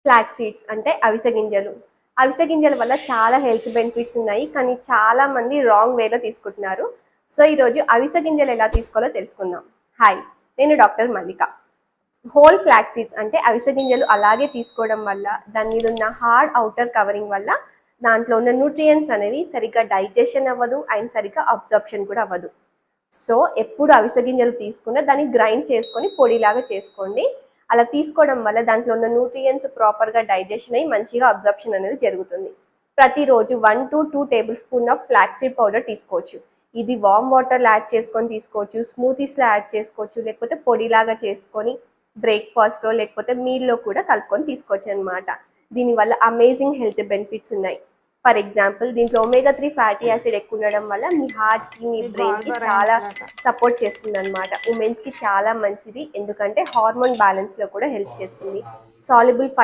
Flax seeds అంటే అవిసె గింజలు. అవిసె గింజల వల్ల చాలా హెల్త్ బెనిఫిట్స్ ఉన్నాయి. కానీ చాలా మంది రాంగ్ వేలో తీసుకుంటున్నారు. సో ఈరోజు అవిసె గింజలు ఎలా తీసుకోవాలో తెలుసుకుందాం. హాయ్, నేను డాక్టర్ మల్లిక. హోల్ ఫ్లాక్స్ సీడ్స్ అంటే అవిసె గింజలు అలాగే తీసుకోవడం వల్ల దాని మీద ఉన్న హార్డ్ అవుటర్ కవరింగ్ వల్ల దాంట్లో ఉన్న న్యూట్రియంట్స్ అనేవి సరిగ్గా డైజెషన్ అవ్వదు అండ్ సరిగ్గా అబ్జర్ప్షన్ కూడా అవ్వదు. సో ఎప్పుడు అవిసె గింజలు తీసుకున్నా దాన్ని గ్రైండ్ చేసుకొని పొడిలాగా చేసుకోండి. అలా తీసుకోవడం వల్ల దాంట్లో ఉన్న న్యూట్రియంట్స్ ప్రాపర్గా డైజెషన్ అయ్యి మంచిగా అబ్జర్ప్షన్ అనేది జరుగుతుంది. ప్రతిరోజు 1 to 2 table spoon of flaxseed powder తీసుకోవచ్చు. ఇది వామ్ వాటర్లో యాడ్ చేసుకొని తీసుకోవచ్చు, స్మూతీస్లో యాడ్ చేసుకోవచ్చు, లేకపోతే పొడిలాగా చేసుకొని బ్రేక్ఫాస్ట్లో లేకపోతే మీల్లో కూడా కలుపుకొని తీసుకోవచ్చు అనమాట. దీనివల్ల అమేజింగ్ హెల్త్ బెనిఫిట్స్ ఉన్నాయి. ఫర్ ఎగ్జాంపుల్ దీంట్లో ఒమేగా 3 ఫ్యాటీ యాసిడ్ ఎక్కువ ఉండడం వల్ల మీ హార్ట్కి మీ బ్రెయిన్కి చాలా సపోర్ట్ చేస్తుంది అనమాట. ఉమెన్స్కి చాలా మంచిది, ఎందుకంటే హార్మోన్ బ్యాలెన్స్లో కూడా హెల్ప్ చేస్తుంది. Soluble fibre